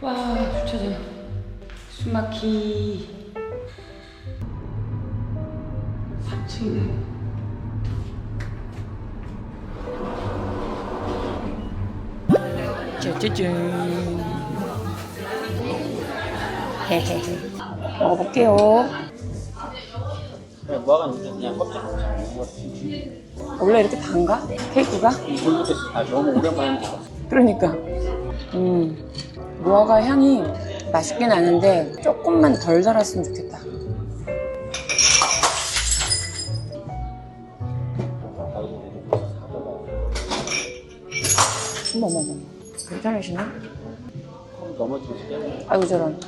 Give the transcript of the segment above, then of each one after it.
와, 주차장 숨막히 4층이네. 짜자잔. 헤헤헤. 먹어볼게요. 뭐하겠는데 그냥 껍질 먹는 거 같아. 원래 이렇게 단가? 케이크가? 모르겠어. 아 너무 오랜만에 먹었어. 그러니까 무화과 향이 맛있게 나는데 조금만 덜 달았으면 좋겠다. 어머머머, 괜찮으시나? 넘어지고 싶게. 아이고 저런.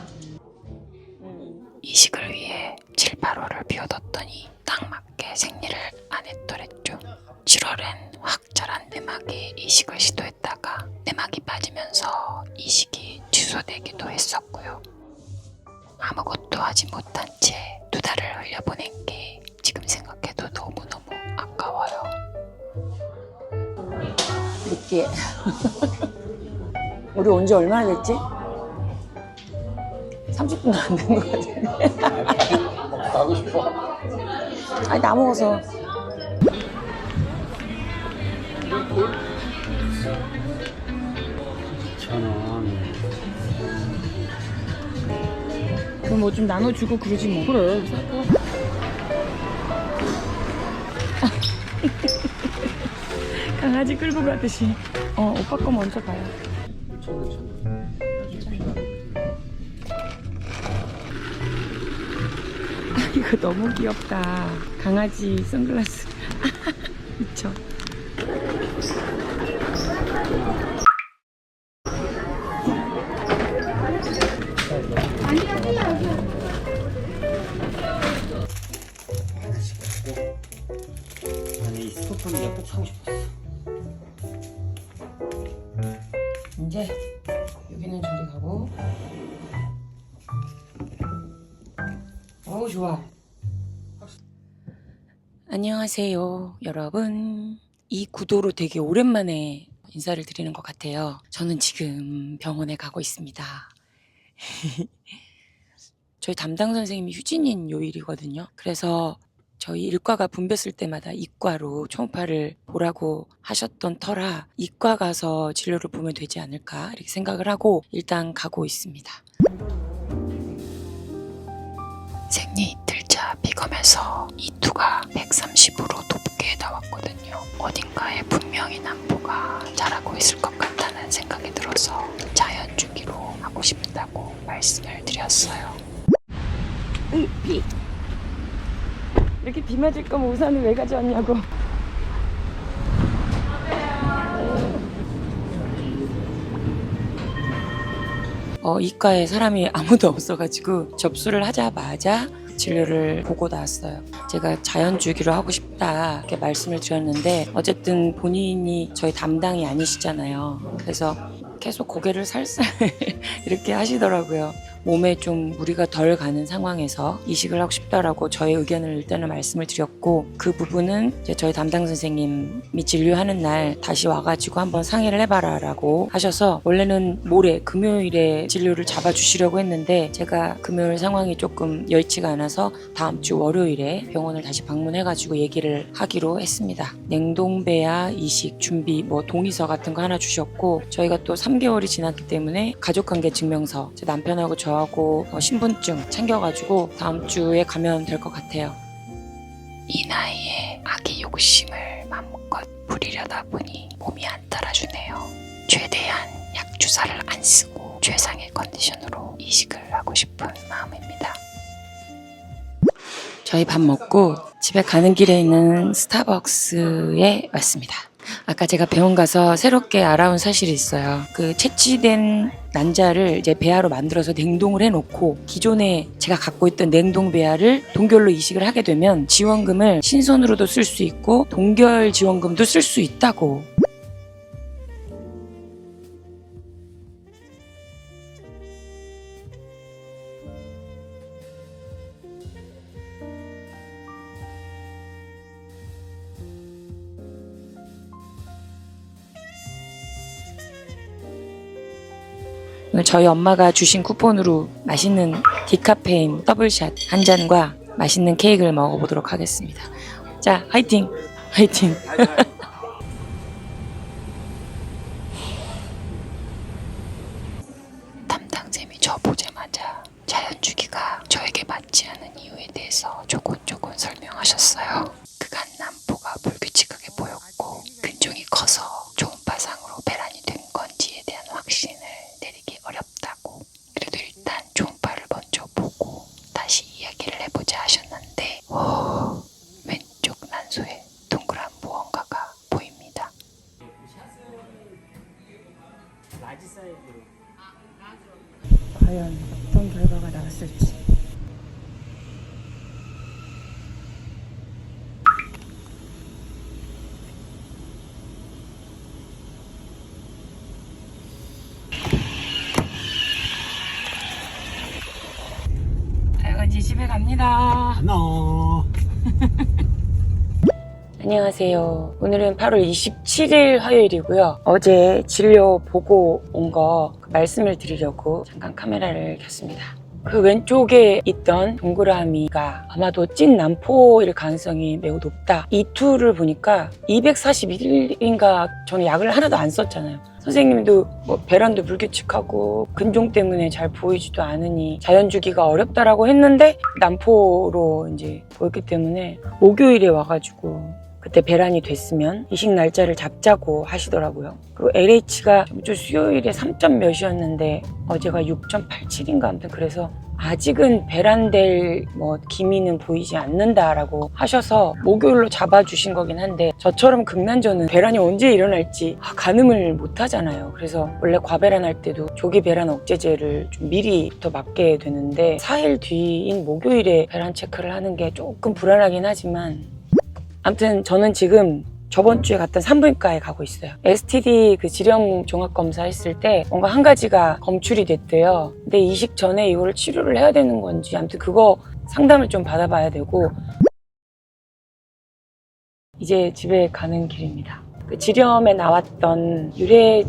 이식을 위해 7, 8월을 비워뒀더니 딱 맞게 생리를 안 했더랬죠. 7월엔 확 자란 내막에 이식을 시도했다가 내막이 빠지면서 이식이 취소되기도 했었고요. 아무것도 하지 못한 채 2달을 흘려보낸 게 지금 생각해도 너무너무 아까워요. 느끼해. 우리 온 지 얼마나 됐지? 30분도 안 된 것 같은데. 가고 싶어. 아니 나 먹어서. 그럼 뭐 좀 나눠주고 그러지 뭐. 그래. 강아지 끌고 가듯이. 오빠 거 먼저 가요. 이거 너무 귀엽다. 강아지 선글라스. 그쵸? 아니 이 스토퍼는 내가 꼭 사고 싶었어. 이제 여기는 저리 가고. 어우 좋아. 안녕하세요 여러분. 이 구도로 되게 오랜만에 인사를 드리는 것 같아요. 저는 지금 병원에 가고 있습니다. 저희 담당 선생님이 휴진인 요일이거든요. 그래서 저희 일과가 분배 쓸 때마다 이과로 초음파를 보라고 하셨던 터라 이과 가서 진료를 보면 되지 않을까 이렇게 생각을 하고 일단 가고 있습니다. 생리 이틀차 비검에서 이투가 130으로 높게 나왔거든요. 어딘가에 분명히 난보가 자라고 있을 것 같다는 생각이 들어서 자연주기로 하고 싶다고 말씀을 드렸어요. 비. 이렇게 비 맞을 거면 우산을 왜 가져왔냐고. 이과에 사람이 아무도 없어가지고 접수를 하자마자 진료를 보고 나왔어요. 제가 자연주기로 하고 싶다 이렇게 말씀을 드렸는데 어쨌든 본인이 저희 담당이 아니시잖아요. 그래서 계속 고개를 살살 이렇게 하시더라고요. 몸에 좀 무리가 덜 가는 상황에서 이식을 하고 싶다라고 저의 의견을 일단은 말씀을 드렸고 그 부분은 이제 저희 담당 선생님이 진료하는 날 다시 와가지고 한번 상의를 해봐라 라고 하셔서 원래는 모레 금요일에 진료를 잡아주시려고 했는데 제가 금요일 상황이 조금 여의치가 않아서 다음 주 월요일에 병원을 다시 방문해가지고 얘기를 하기로 했습니다. 냉동배아 이식 준비 뭐 동의서 같은 거 하나 주셨고 저희가 또 3개월이 지났기 때문에 가족관계 증명서 제 남편하고 저하고 신분증 챙겨가지고 다음 주에 가면 될 것 같아요. 이 나이에 아기 욕심을 마음껏 부리려다 보니 몸이 안 따라주네요. 최대한 약주사를 안 쓰고 최상의 컨디션으로 이식을 하고 싶은 마음입니다. 저희 밥 먹고 집에 가는 길에 있는 스타벅스에 왔습니다. 아까 제가 병원 가서 새롭게 알아온 사실이 있어요. 그 채취된 난자를 이제 배아로 만들어서 냉동을 해놓고 기존에 제가 갖고 있던 냉동 배아를 동결로 이식을 하게 되면 지원금을 신선으로도 쓸 수 있고 동결 지원금도 쓸 수 있다고. 오늘 저희 엄마가 주신 쿠폰으로 맛있는 디카페인 더블샷 한 잔과 맛있는 케이크를 먹어보도록 하겠습니다. 자, 화이팅! 화이팅! 담당쌤이 저 보자마자 자연주기가 저에게 맞지 않은 이유에 대해서 조곤조곤 설명하셨어요. 그간 난포가 불규칙하게 보였고 근종이 커서 초음파상으로 배란이 된 건지에 대한 확신을 내리기 어렵다고. 그래도 일단 초음파를 먼저 보고 다시 이야기를 해보자 하셨는데 왼쪽 난소에 동그란 무언가가 보입니다. 과연 어떤 결과가 나왔을지. 이제 집에 갑니다. 너 안녕하세요. 오늘은 8월 27일 화요일이고요. 어제 진료 보고 온 거 말씀을 드리려고 잠깐 카메라를 켰습니다. 그 왼쪽에 있던 동그라미가 아마도 찐 난포일 가능성이 매우 높다. 이 투를 보니까 241인가 저는 약을 하나도 안 썼잖아요. 선생님도 뭐 배란도 불규칙하고 근종 때문에 잘 보이지도 않으니 자연주기가 어렵다라고 했는데 난포로 이제 보였기 때문에 목요일에 와가지고 그때 배란이 됐으면 이식 날짜를 잡자고 하시더라고요. 그리고 LH가 저 수요일에 3점 몇이었는데 어제가 6.87인가 아무튼 그래서 아직은 배란될 뭐 기미는 보이지 않는다라고 하셔서 목요일로 잡아주신 거긴 한데 저처럼 극난전은 배란이 언제 일어날지 가늠을 못 하잖아요. 그래서 원래 과배란할 때도 조기 배란 억제제를 좀 미리부터 맞게 되는데 4일 뒤인 목요일에 배란 체크를 하는 게 조금 불안하긴 하지만 아무튼 저는 지금 저번 주에 갔던 산부인과에 가고 있어요. STD 그 지령 종합 검사 했을 때 뭔가 한 가지가 검출이 됐대요. 근데 이식 전에 이거를 치료를 해야 되는 건지 아무튼 그거 상담을 좀 받아봐야 되고 이제 집에 가는 길입니다. 그 지렴에 나왔던 유래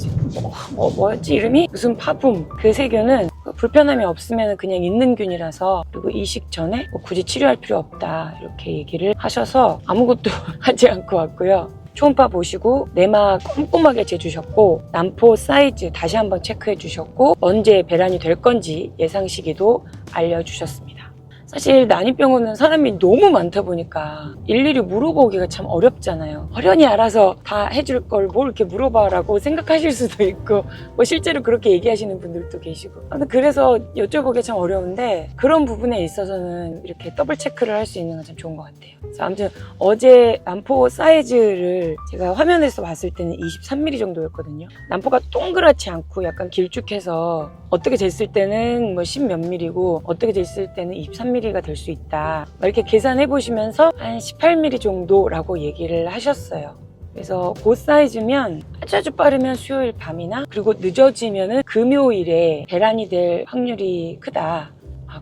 뭐였지 이름이? 무슨 파붐 그 세균은 불편함이 없으면 그냥 있는 균이라서 그리고 이식 전에 뭐 굳이 치료할 필요 없다 이렇게 얘기를 하셔서 아무것도 하지 않고 왔고요. 초음파 보시고 내막 꼼꼼하게 재주셨고 난포 사이즈 다시 한번 체크해 주셨고 언제 배란이 될 건지 예상 시기도 알려주셨습니다. 사실 난임병원은 사람이 너무 많다 보니까 일일이 물어보기가 참 어렵잖아요. 어련히 알아서 다 해줄 걸 뭘 이렇게 물어봐라고 생각하실 수도 있고 뭐 실제로 그렇게 얘기하시는 분들도 계시고 그래서 여쭤보기 참 어려운데 그런 부분에 있어서는 이렇게 더블 체크를 할 수 있는 건 참 좋은 것 같아요. 그래서 아무튼 어제 난포 사이즈를 제가 화면에서 봤을 때는 23mm 정도였거든요. 난포가 동그랗지 않고 약간 길쭉해서 어떻게 쟀을 때는 뭐 10 몇 mm고 어떻게 쟀을 때는 23mm가 될 수 있다. 이렇게 계산해 보시면서 한 18mm 정도라고 얘기를 하셨어요. 그래서 그 사이즈면 아주 빠르면 수요일 밤이나 그리고 늦어지면은 금요일에 배란이 될 확률이 크다.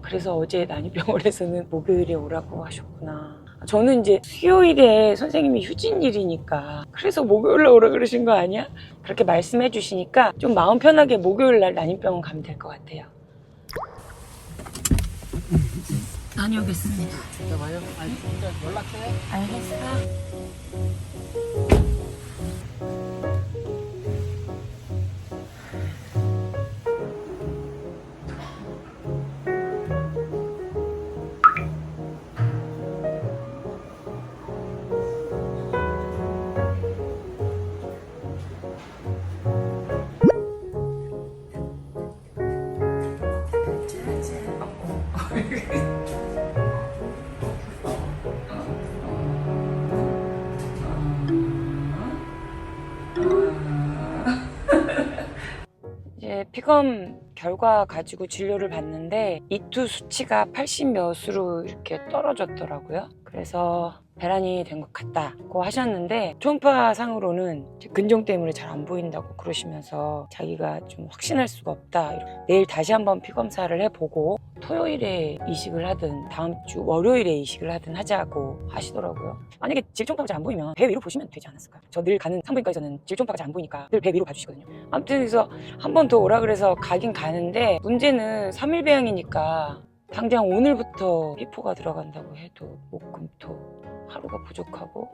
그래서 어제 난임병원에서는 목요일에 오라고 하셨구나. 저는 이제 수요일에 선생님이 휴진일이니까 그래서 목요일에 오라 그러신 거 아니야? 그렇게 말씀해 주시니까 좀 마음 편하게 목요일 날 난임병원 가면 될 것 같아요. 다녀오겠습니다. 와요. 아니 연락해. 알겠어. 이제 피검 결과 가지고 진료를 받는데 이투 수치가 80 몇으로 이렇게 떨어졌더라고요. 그래서 배란이 된 것 같다고 하셨는데 초음파 상으로는 근종 때문에 잘 안 보인다고 그러시면서 자기가 좀 확신할 수가 없다. 내일 다시 한번 피검사를 해보고 토요일에 이식을 하든 다음 주 월요일에 이식을 하든 하자고 하시더라고요. 만약에 질초음파가 잘 안 보이면 배 위로 보시면 되지 않았을까요? 저 늘 가는 산부인과에서는 질초음파가 잘 안 보이니까 늘 배 위로 봐주시거든요. 아무튼 그래서 한 번 더 오라 그래서 가긴 가는데 문제는 3일 배양이니까 당장 오늘부터 피포가 들어간다고 해도 목금토 하루가 부족하고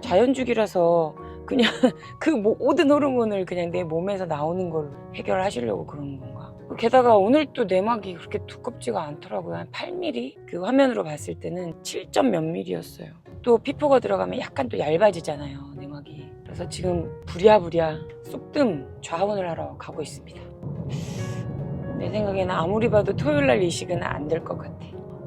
자연주기라서 그냥 그 모든 호르몬을 그냥 내 몸에서 나오는 걸로 해결하시려고 그러는 건가. 게다가 오늘 또 내막이 그렇게 두껍지가 않더라고요. 한 8mm? 그 화면으로 봤을 때는 7점 몇 mm였어요. 또 피포가 들어가면 약간 또 얇아지잖아요, 내막이. 그래서 지금 부랴부랴 쑥뜸 좌원을 하러 가고 있습니다. 내 생각에는 아무리 봐도 토요일날 이식은 안 될 것 같아.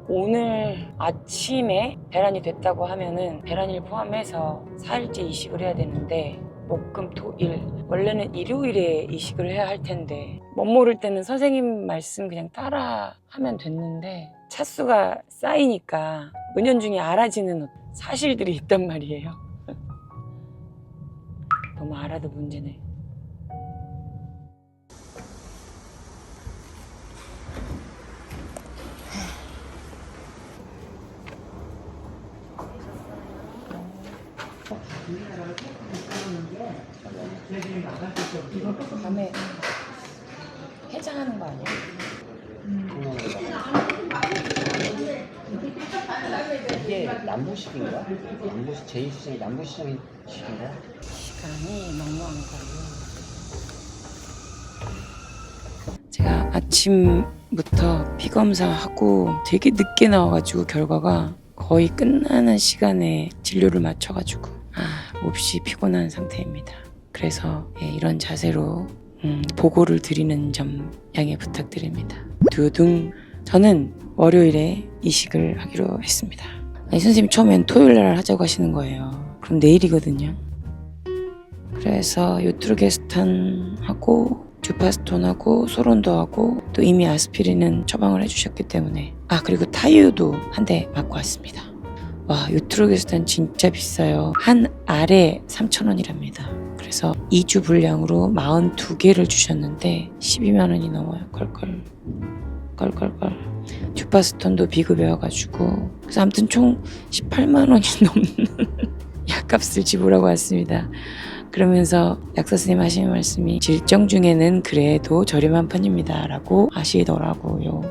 오늘 아침에 배란이 됐다고 하면은 배란일 포함해서 4일째 이식을 해야 되는데 목, 금, 토, 일 원래는 일요일에 이식을 해야 할 텐데 못 모를 때는 선생님 말씀 그냥 따라 하면 됐는데 차수가 쌓이니까 은연중에 알아지는 사실들이 있단 말이에요. 너무 알아도 문제네. 이거 밤에 해장하는 거 아니야? 이게 남부식인가? 제2시장이 남부시장이 식인가? 시간이 넉넉한가요? 제가 아침부터 피검사하고 되게 늦게 나와가지고 결과가 거의 끝나는 시간에 진료를 맞춰가지고 몹시 피곤한 상태입니다. 그래서 이런 자세로 보고를 드리는 점 양해 부탁드립니다. 두둥. 저는 월요일에 이식을 하기로 했습니다. 아니, 선생님이 처음엔 토요일날 하자고 하시는 거예요. 그럼 내일이거든요. 그래서 요트로게스탄하고 듀파스톤하고 소론도하고 또 이미 아스피린은 처방을 해주셨기 때문에 그리고 타이어도 한 대 맞고 왔습니다. 와, 요트로게스탄 진짜 비싸요. 한 알에 3,000원이랍니다. 그래서 2주 분량으로 42개를 주셨는데 12만 원이 넘어요. 껄껄. 듀파스톤도 비급여가지고 그래서 아무튼 총 18만 원이 넘는 약값을 지불하고 왔습니다. 그러면서 약사 선생님 하시는 말씀이 질정 중에는 그래도 저렴한 편입니다 라고 하시더라고요.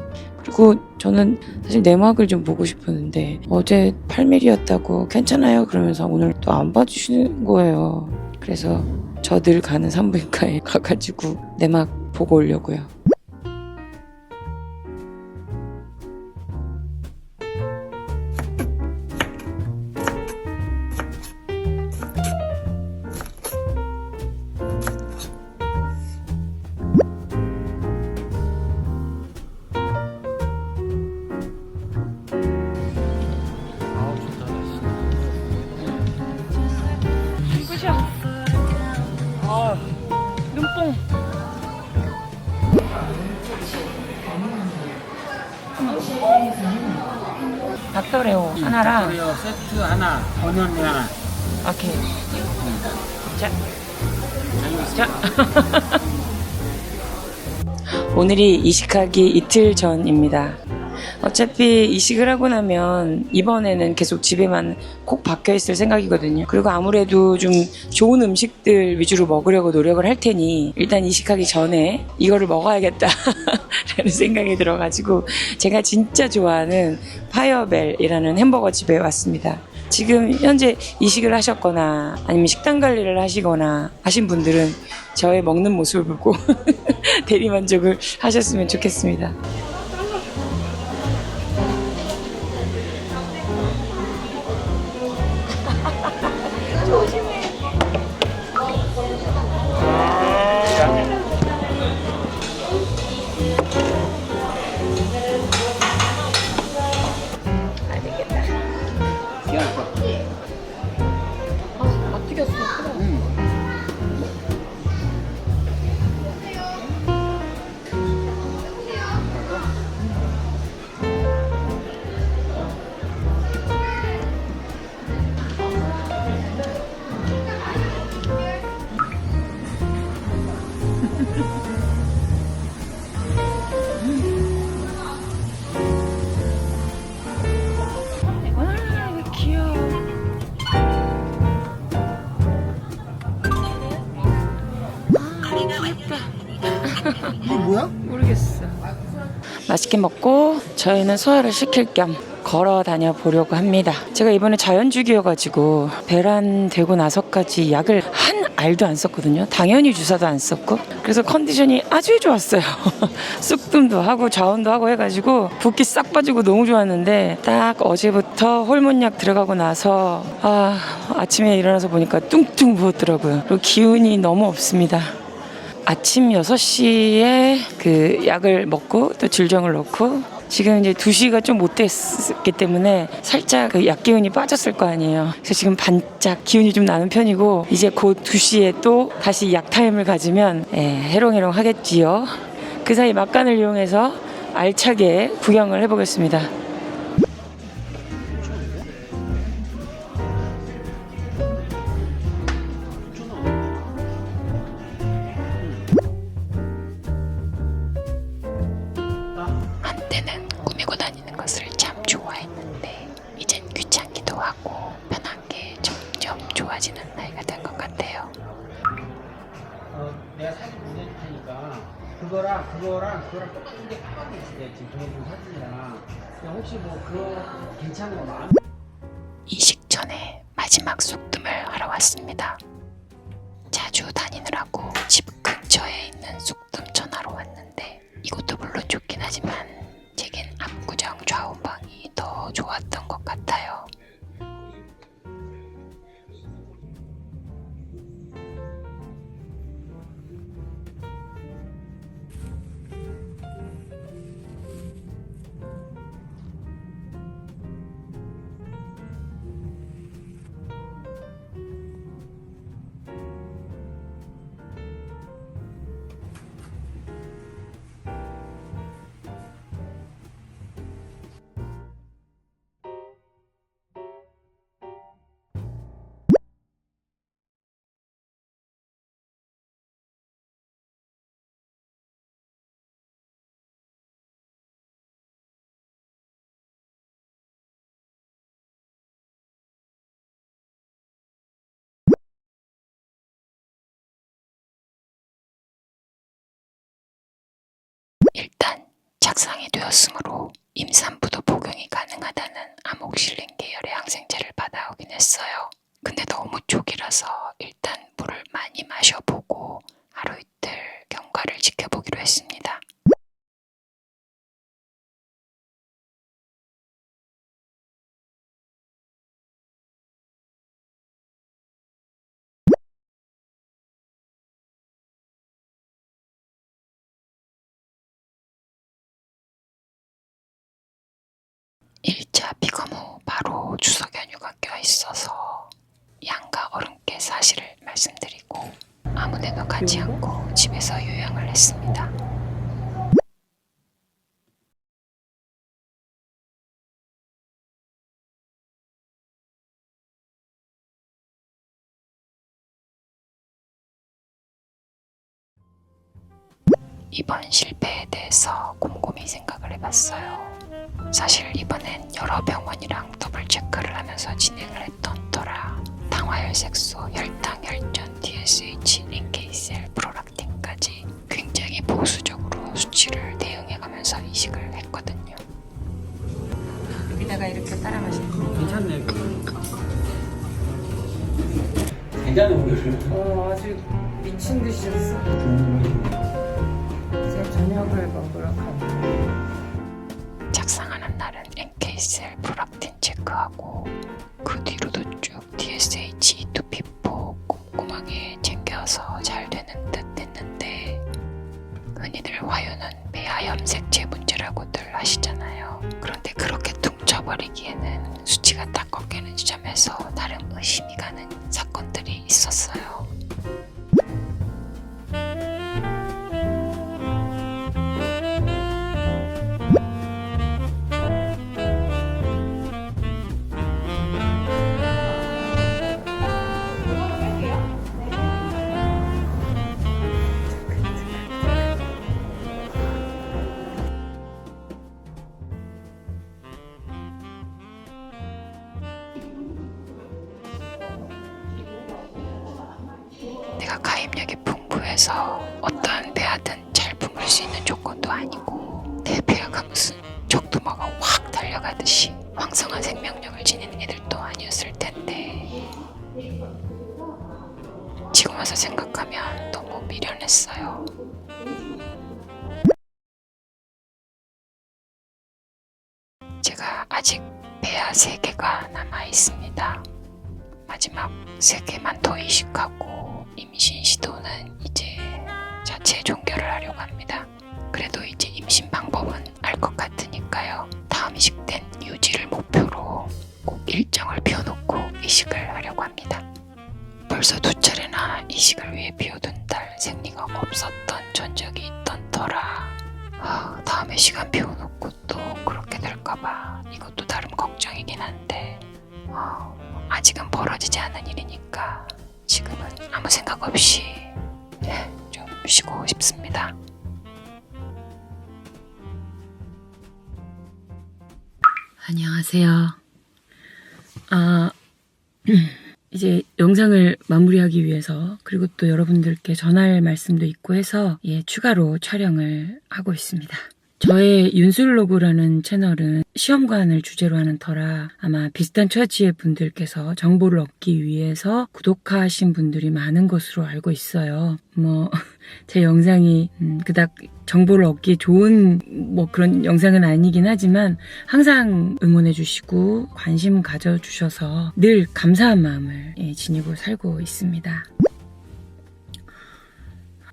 그리고 저는 사실 내막을 좀 보고 싶었는데 어제 8mm였다고 괜찮아요 그러면서 오늘 또 안 봐주시는 거예요. 그래서 저 늘 가는 산부인과에 가가지고 내막 보고 오려고요. 눈뽕. 닥터레오 하나랑 그래요. 세트 하나, 번연이 하나. 오케이. 자. 오늘이 이식하기 이틀 전입니다. 어차피 이식을 하고 나면 이번에는 계속 집에만 콕 박혀 있을 생각이거든요. 그리고 아무래도 좀 좋은 음식들 위주로 먹으려고 노력을 할 테니 일단 이식하기 전에 이거를 먹어야겠다 라는 생각이 들어가지고 제가 진짜 좋아하는 파이어벨이라는 햄버거 집에 왔습니다. 지금 현재 이식을 하셨거나 아니면 식단 관리를 하시거나 하신 분들은 저의 먹는 모습을 보고 대리만족을 하셨으면 좋겠습니다. 이게 뭐야? 모르겠어. 맛있게 먹고 저희는 소화를 시킬 겸 걸어 다녀 보려고 합니다. 제가 이번에 자연주기여가지고 배란되고 나서까지 약을 한 알도 안 썼거든요. 당연히 주사도 안 썼고, 그래서 컨디션이 아주 좋았어요. 쑥뜸도 하고 자운도 하고 해가지고 붓기 싹 빠지고 너무 좋았는데, 딱 어제부터 호르몬약 들어가고 나서 아침에 일어나서 보니까 뚱뚱 부었더라고요. 그리고 기운이 너무 없습니다. 아침 6시에 그 약을 먹고 또 줄정을 놓고, 지금 이제 2시가 좀 못 됐기 때문에 살짝 그 약 기운이 빠졌을 거 아니에요. 그래서 지금 반짝 기운이 좀 나는 편이고, 이제 곧 2시에 또 다시 약 타임을 가지면 해롱해롱 하겠지요. 그 사이 막간을 이용해서 알차게 구경을 해보겠습니다. 한때는 꾸미고 다니는 것을 참 좋아했는데 이젠 귀찮기도 하고 편한 게 점점 좋아지는 나이가 된 것 같아요. 내가 사진 보내줄 테니까 그거랑 똑같은 게 까맣게 있대. 지금 보내준 사진이랑. 혹시 뭐 그거 괜찮은 거 마음? 이식 전에 마지막 쑥뜸을 하러 왔습니다. 자주 다니느라고 집 근처에 있는 쑥뜸 전하러 왔는데, 이것도 물론 좋긴 하지만 제겐 압구정 좌우방이 더 좋았던 것 같아요. 일단 착상이 되었으므로 임산부도 복용이 가능하다는 아목실린 계열의 항생제를 받아오긴 했어요. 근데 너무 쪽이라서 일단 물을 많이 마셔보고 하루 이틀 경과를 지켜보기로 했습니다. 일차 비검 후 바로 추석 연휴가 껴있어서 양가 어른께 사실을 말씀드리고 아무데도 가지 않고 집에서 요양을 했습니다. 이번 실패에 대해서 곰곰이 생각을 해봤어요. 사실 이번엔 여러 병원이랑 더블 체크를 하면서 진행을 했던 터라 당화혈색소, 혈당, 혈전, DSH, NK셀, 프로락틴까지 굉장히 보수적으로 수치를 대응해가면서 이식을 했거든요. 여기다가 이렇게 따라 마시면 괜찮네. 대단해 우리를. 아주 미친 듯이 였어. 이제 저녁을 먹으러 갑니다. 작상하는 날은 NK셀, 프로락틴 체크하고 그 뒤로도 쭉 DSH, 두피포 꼼꼼하게 챙겨서 잘 되는 듯 했는데, 흔히들 화요는 배하염색체 문제라고들 하시잖아요. 그런데 그렇게 퉁쳐버리기에는 수치가 딱 꺾이는 지점에서 나름 의심이 가는 사건들이 있었어요. 내가 가입력이 풍부해서 어떠한 배아든 잘 품을 수 것도 아니고 내 폐하가 무슨 적두마가 확 달려가듯이 왕성한 생명력을 지닌 애들도 아니었을 텐데 지금 와서 생각하면 너무 미련했어요. 제가 아직 폐하 3개가 남아있습니다. 마지막 3개만 더 이식하고 임신 시도는 이제 자체 종결을 하려고 합니다. 그래도 이제 임신 방법은 알 것 같으니까요. 다음 이식 땐 유지를 목표로 꼭 일정을 비워놓고 이식을 하려고 합니다. 벌써 2차례나 이식을 위해 비워둔 딸 생리가 없었던 전적이 있던 터라 다음에 시간 비워놓고 또 그렇게 될까봐 이것도 나름 걱정이긴 한데 아직은 벌어지지 않은 일이니까 지금은 아무 생각 없이 좀 쉬고 싶습니다. 안녕하세요. 이제 영상을 마무리하기 위해서 그리고 또 여러분들께 전할 말씀도 있고 해서 추가로 촬영을 하고 있습니다. 저의 윤술로그라는 채널은 시험관을 주제로 하는 터라 아마 비슷한 처지의 분들께서 정보를 얻기 위해서 구독하신 분들이 많은 것으로 알고 있어요. 제 영상이 그닥 정보를 얻기에 좋은 그런 영상은 아니긴 하지만 항상 응원해 주시고 관심 가져주셔서 늘 감사한 마음을 지니고 살고 있습니다.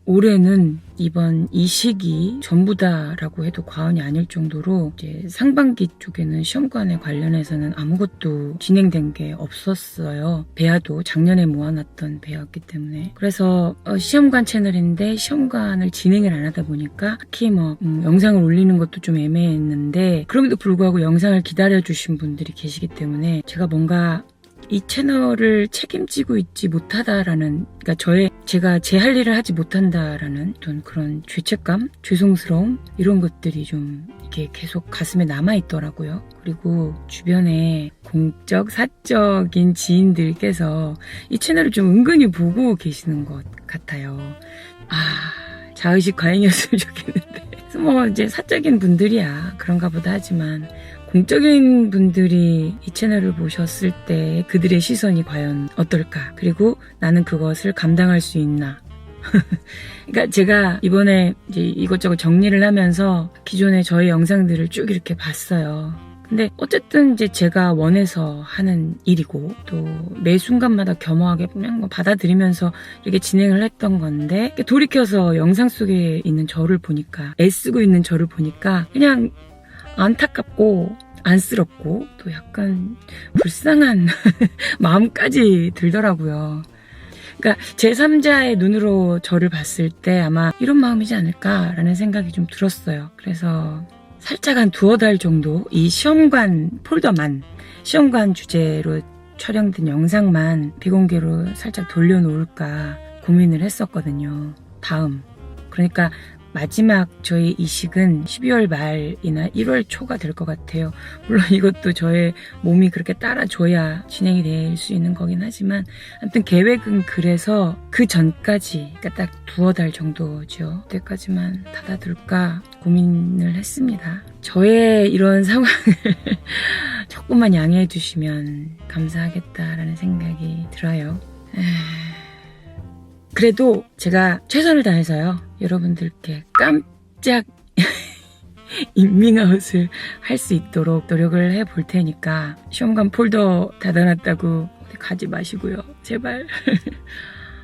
올해는 이번 이식이 전부다라고 해도 과언이 아닐 정도로 이제 상반기 쪽에는 시험관에 관련해서는 아무것도 진행된 게 없었어요. 배아도 작년에 모아놨던 배아였기 때문에. 그래서 시험관 채널인데 시험관을 진행을 안 하다 보니까 특히 영상을 올리는 것도 좀 애매했는데 그럼에도 불구하고 영상을 기다려주신 분들이 계시기 때문에 제가 뭔가 이 채널을 책임지고 있지 못하다라는, 그러니까 제가 제 할 일을 하지 못한다라는 어떤 그런 죄책감, 죄송스러움 이런 것들이 좀 이게 계속 가슴에 남아 있더라고요. 그리고 주변에 공적, 사적인 지인들께서 이 채널을 좀 은근히 보고 계시는 것 같아요. 자의식 과잉이었으면 좋겠는데. 그래서 이제 사적인 분들이야 그런가 보다 하지만 공적인 분들이 이 채널을 보셨을 때 그들의 시선이 과연 어떨까? 그리고 나는 그것을 감당할 수 있나? 그러니까 제가 이번에 이제 이것저것 정리를 하면서 기존에 저희 영상들을 쭉 이렇게 봤어요. 근데 어쨌든 이제 제가 원해서 하는 일이고 또 매 순간마다 겸허하게 그냥 받아들이면서 이렇게 진행을 했던 건데 돌이켜서 영상 속에 있는 저를 보니까 애쓰고 있는 저를 보니까 그냥 안타깝고 안쓰럽고 또 약간 불쌍한 마음까지 들더라고요. 그러니까 제3자의 눈으로 저를 봤을 때 아마 이런 마음이지 않을까라는 생각이 좀 들었어요. 그래서 살짝 한 2-3달 정도 이 시험관 폴더만, 시험관 주제로 촬영된 영상만 비공개로 살짝 돌려놓을까 고민을 했었거든요. 그러니까 마지막 저희 이식은 12월 말이나 1월 초가 될 것 같아요. 물론 이것도 저의 몸이 그렇게 따라줘야 진행이 될 수 있는 거긴 하지만 아무튼 계획은 그래서 그 전까지, 그러니까 딱 2-3달 정도죠. 그때까지만 닫아둘까 고민을 했습니다. 저의 이런 상황을 조금만 양해해 주시면 감사하겠다라는 생각이 들어요. 그래도 제가 최선을 다해서요. 여러분들께 깜짝 인밍아웃을 할 수 있도록 노력을 해볼 테니까 시험관 폴더 닫아놨다고 가지 마시고요. 제발.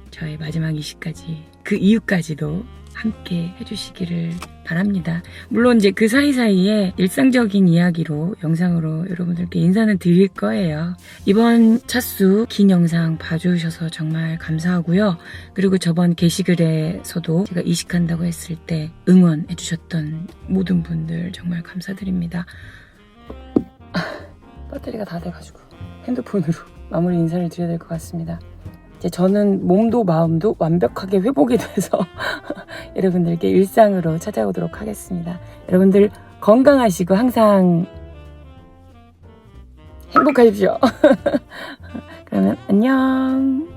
저의 마지막 이식까지 그 이후까지도 함께 해주시기를 바랍니다. 물론 이제 그 사이사이에 일상적인 이야기로 영상으로 여러분들께 인사는 드릴 거예요. 이번 차수 긴 영상 봐주셔서 정말 감사하고요. 그리고 저번 게시글에서도 제가 이식한다고 했을 때 응원해주셨던 모든 분들 정말 감사드립니다. 배터리가 다 돼가지고 핸드폰으로 마무리 인사를 드려야 될 것 같습니다. 이제 저는 몸도 마음도 완벽하게 회복이 돼서 여러분들께 일상으로 찾아오도록 하겠습니다. 여러분들 건강하시고 항상 행복하십시오. 그러면 안녕.